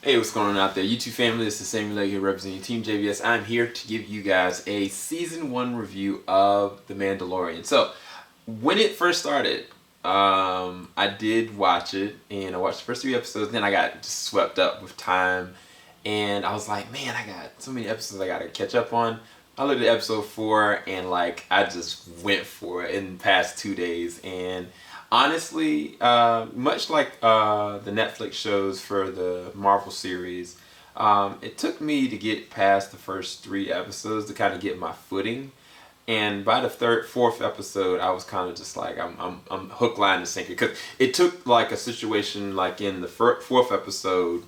Hey, what's going on out there? YouTube family, this is Samuel here representing Team JVS. I'm here to give you guys a Season 1 review of The Mandalorian. So, when it first started, I did watch it, and I watched the first 3 episodes, then I got just swept up with time, and I was like, man, I got so many episodes I gotta catch up on. I looked at episode 4, and I just went for it in the past 2 days, and honestly, much like the Netflix shows for the Marvel series, it took me to get past the first 3 episodes to kind of get my footing. And by the fourth episode, I was kind of just like, I'm hook, line, and sinker. Because it took like a situation like in the fourth episode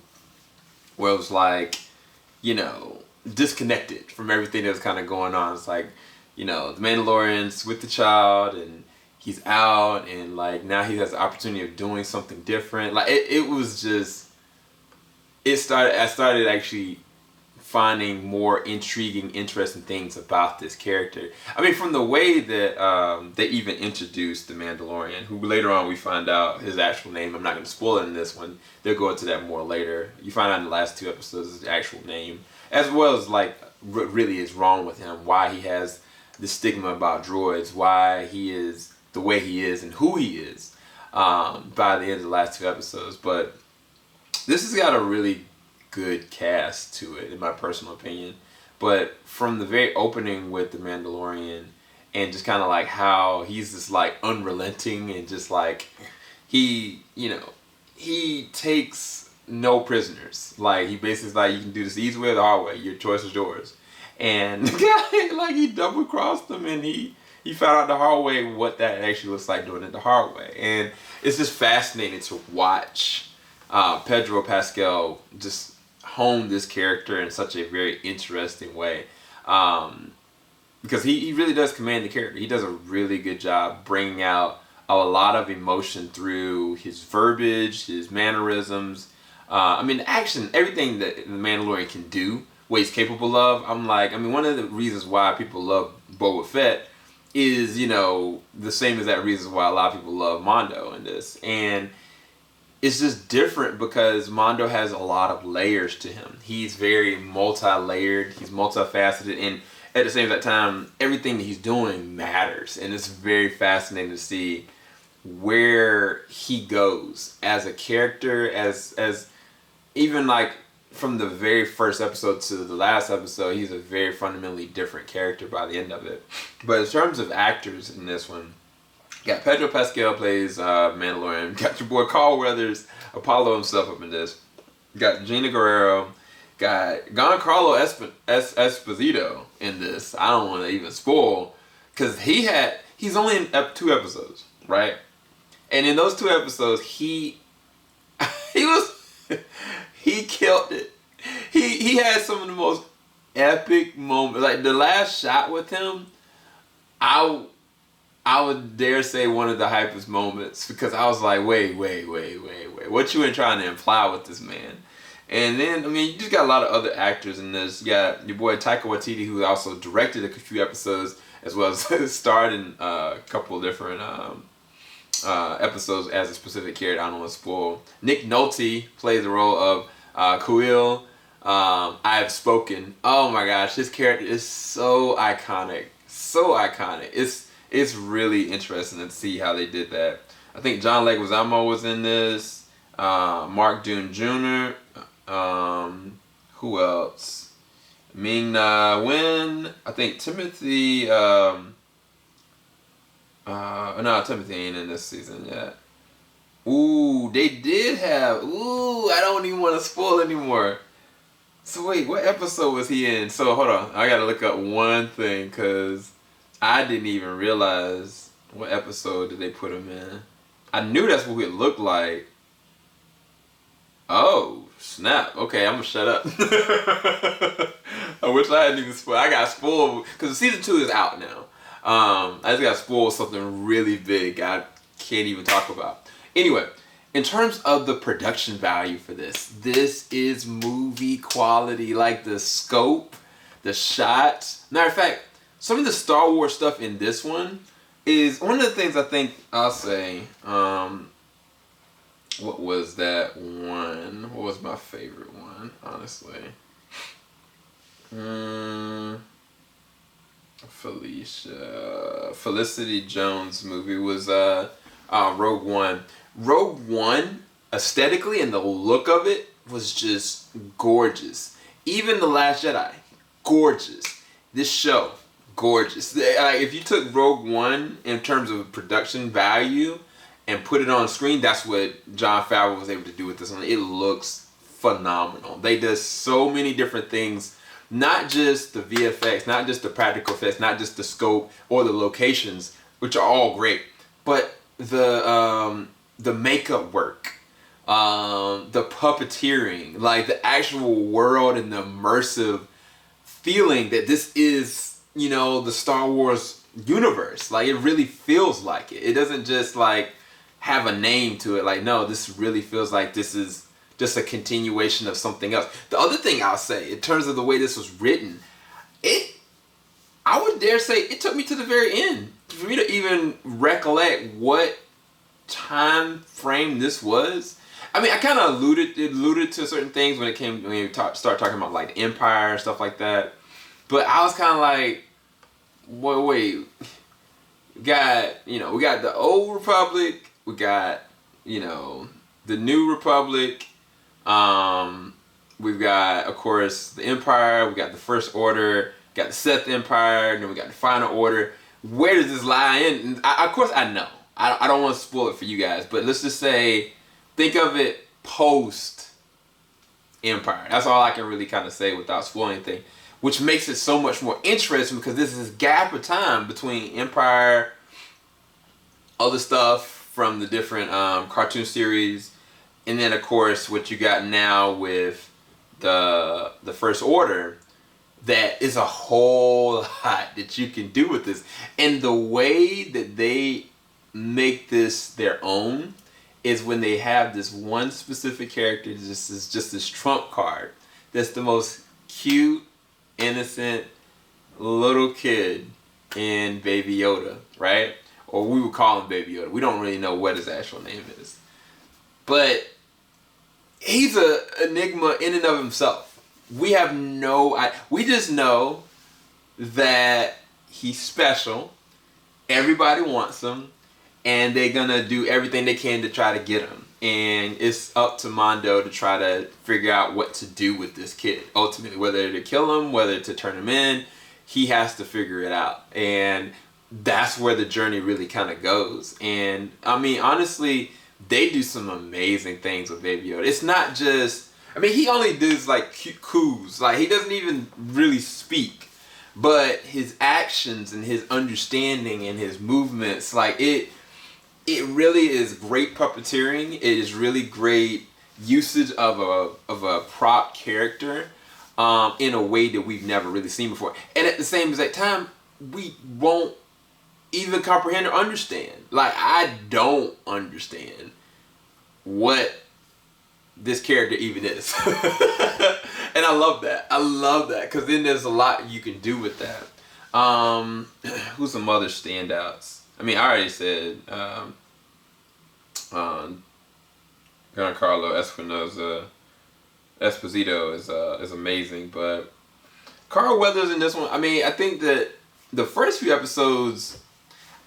where it was like, disconnected from everything that was kind of going on. It's like, the Mandalorian's with the child and he's out, and like now he has the opportunity of doing something different. Like it was just, I started actually finding more intriguing, interesting things about this character. I mean, from the way that they even introduced the Mandalorian, who later on we find out his actual name. I'm not going to spoil it in this one. They'll go into that more later. You find out in the last 2 episodes his actual name, as well as like what really is wrong with him, why he has the stigma about droids, why he is the way he is and who he is by the end of the last 2 episodes. But this has got a really good cast to it, in my personal opinion. But from the very opening with the Mandalorian, and just kind of like how he's just like unrelenting, and just like he takes no prisoners. Like he basically is like, you can do this the easy way or the hard way. Your choice is yours. And the guy, like, he double crossed him, and he found out the hard way what that actually looks like doing it the hard way. And it's just fascinating to watch Pedro Pascal just hone this character in such a very interesting way. Because he really does command the character. He does a really good job bringing out a lot of emotion through his verbiage, his mannerisms. I mean, the action, everything that the Mandalorian can do, what he's capable of. One of the reasons why people love Boba Fett is, the same as that reason why a lot of people love Mondo in this. And it's just different because Mondo has a lot of layers to him. He's very multi-layered, he's multifaceted, and at the same time, everything that he's doing matters. And it's very fascinating to see where he goes as a character, as even like from the very first episode to the last episode, he's a very fundamentally different character by the end of it. But in terms of actors in this one, got Pedro Pascal plays Mandalorian. Got your boy Carl Weathers, Apollo himself up in this. Got Gina Guerrero. Got Giancarlo Esposito in this. I don't want to even spoil, because he's only in 2 episodes, right? And in those 2 episodes, he killed it. He had some of the most epic moments. Like the last shot with him, I would dare say one of the hypest moments, because I was like, wait, what you been trying to imply with this man? And then, you just got a lot of other actors in this. You got your boy Taika Waititi, who also directed a few episodes, as well as starred in a couple of different episodes as a specific character. I don't want to spoil. Nick Nolte plays the role of Kuil. I Have Spoken. Oh my gosh, his character is so iconic. It's really interesting to see how they did that. I think John Leguizamo was in this. Mark Dune Jr. Who else? Ming-Na Wen. I think Timothy. No, Timothy ain't in this season yet. Ooh, they did have. Ooh, I don't even want to spoil anymore. So wait, what episode was he in? So hold on, I gotta look up one thing, because I didn't even realize what episode did they put him in. I knew that's what it looked like. Oh, snap. Okay, I'm gonna shut up. I wish I hadn't even spoiled. I got spoiled, because season 2 is out now. I just got spoiled something really big I can't even talk about. Anyway, in terms of the production value for this is movie quality. Like the scope, the shots. Matter of fact, some of the Star Wars stuff in this one is one of the things I think I'll say What was that one? What was my favorite one, honestly? Felicity Jones movie was Rogue One. Rogue One, aesthetically and the look of it was just gorgeous. Even The Last Jedi, gorgeous. This show, gorgeous. Like, if you took Rogue One in terms of production value and put it on screen, that's what Jon Favreau was able to do with this one. It looks phenomenal. They did so many different things, not just the VFX, not just the practical effects, not just the scope or the locations, which are all great, but the makeup work, the puppeteering, like the actual world and the immersive feeling that this is, you know, the Star Wars universe. Like, it really feels like it. It doesn't just like have a name to it. Like, no, this really feels like this is just a continuation of something else. The other thing I'll say, in terms of the way this was written, I would dare say it took me to the very end for me to even recollect what time frame this was. I mean, I kind of alluded to certain things when you start talking about like the Empire and stuff like that. But I was kind of like, wait, we got the Old Republic, we got, the New Republic, we've got, of course, the Empire, we got the First Order, got the Sith Empire, and then we got the Final Order. Where does this lie in? And of course, I know. I don't want to spoil it for you guys, but let's just say, think of it post Empire. That's all I can really kind of say without spoiling anything, which makes it so much more interesting because this is this gap of time between Empire, other stuff from the different cartoon series, and then of course what you got now with the First Order. That is a whole lot that you can do with this, and the way that they make this their own is when they have this one specific character. This is just this trump card that's the most cute, innocent little kid in Baby Yoda, right? Or we would call him Baby Yoda. We don't really know what his actual name is, but he's an enigma in and of himself. We have we just know that he's special. Everybody wants him, and they're gonna do everything they can to try to get him. And it's up to Mondo to try to figure out what to do with this kid. Ultimately, whether to kill him, whether to turn him in, he has to figure it out. And that's where the journey really kind of goes. And I mean, honestly, they do some amazing things with Baby Yoda. It's not just, I mean, he only does like coos. Like, he doesn't even really speak. But his actions and his understanding and his movements, like it really is great puppeteering. It is really great usage of a prop character in a way that we've never really seen before. And at the same exact time, we won't even comprehend or understand. Like, I don't understand what this character even is. And I love that. I love that, because then there's a lot you can do with that. Who's some other standouts? I mean, I already said Giancarlo Esposito is amazing, but Carl Weathers in this one, I mean, I think that the first few episodes,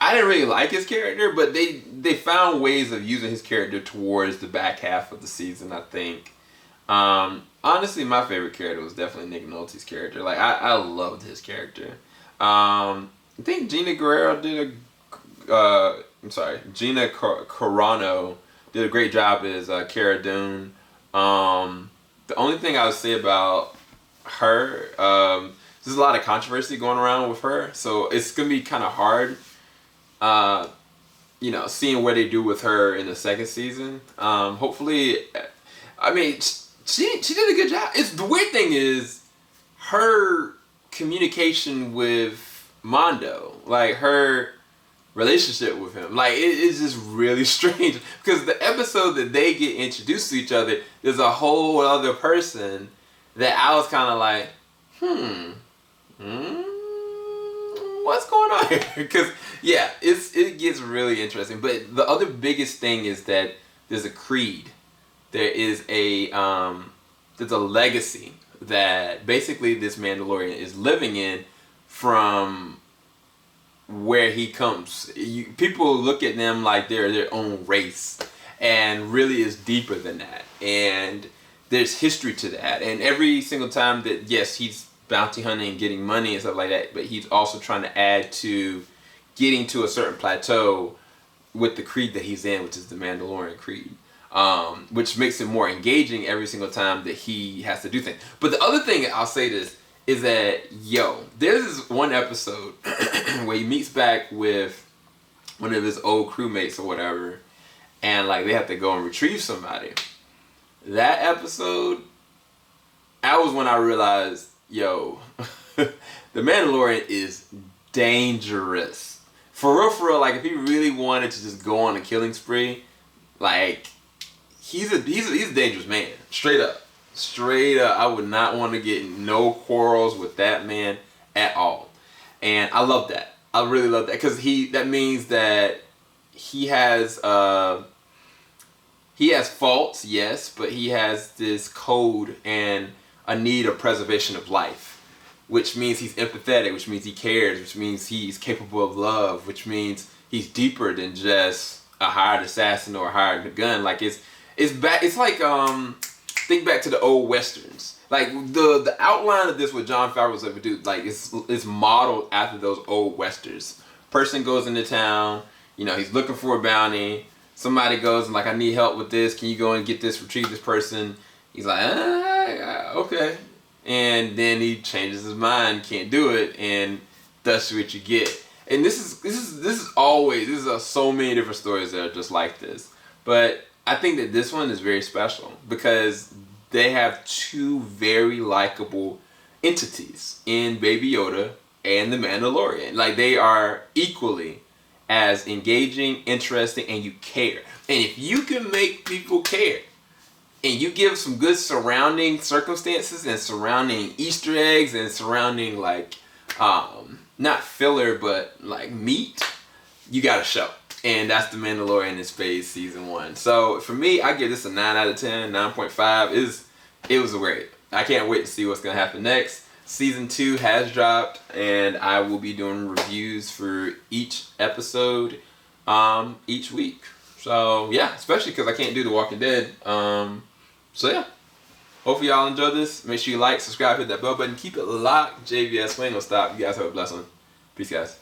I didn't really like his character, but they found ways of using his character towards the back half of the season, I think. Honestly, my favorite character was definitely Nick Nolte's character. Like, I loved his character. I think Gina Carano did a great job as Cara Dune. The only thing I would say about her, there's a lot of controversy going around with her, so it's gonna be kind of hard, seeing what they do with her in the second season. Hopefully, I mean, she did a good job. The weird thing is her communication with Mondo, like her relationship with him, like it's just really strange, because the episode that they get introduced to each other, there's a whole other person that I was kind of like, what's going on here? Because yeah, it gets really interesting. But the other biggest thing is that there's a creed. There is there's a legacy that basically this Mandalorian is living in from where he comes. People look at them like they're their own race, and really is deeper than that. And there's history to that. And every single time that, yes, he's bounty hunting and getting money and stuff like that, but he's also trying to add to getting to a certain plateau with the creed that he's in, which is the Mandalorian creed. Which makes it more engaging every single time that he has to do things. But the other thing I'll say this is that, there's this one episode where he meets back with one of his old crewmates or whatever, and like they have to go and retrieve somebody. That episode, that was when I realized, the Mandalorian is dangerous. For real, like if he really wanted to just go on a killing spree, like he's a dangerous man. Straight up, I would not want to get in no quarrels with that man at all. And I love that. I really love that, because that means that he has faults, yes, but he has this code and a need of preservation of life, which means he's empathetic, which means he cares, which means he's capable of love, which means he's deeper than just a hired assassin or a hired gun. Like it's like think back to the old westerns. Like the outline of this, what Jon Favreau's ever do, like it's modeled after those old westerns. Person goes into town, he's looking for a bounty. Somebody goes and like, I need help with this. Can you go and get this, retrieve this person? He's like, okay. And then he changes his mind, can't do it, and that's what you get. And this is so many different stories that are just like this. But I think that this one is very special because they have two very likable entities in Baby Yoda and the Mandalorian. Like they are equally as engaging, interesting, and you care. And if you can make people care, and you give some good surrounding circumstances and surrounding Easter eggs and surrounding like, not filler, but like meat, you got a show. And that's the Mandalorian in Space Season 1. So for me, I give this a 9 out of 10, 9.5. It was great. I can't wait to see what's going to happen next. Season 2 has dropped, and I will be doing reviews for each episode each week. So yeah, especially because I can't do The Walking Dead. So yeah, hopefully y'all enjoyed this. Make sure you like, subscribe, hit that bell button. Keep it locked. JVS, we ain't gonna stop. You guys have a blessed one. Peace, guys.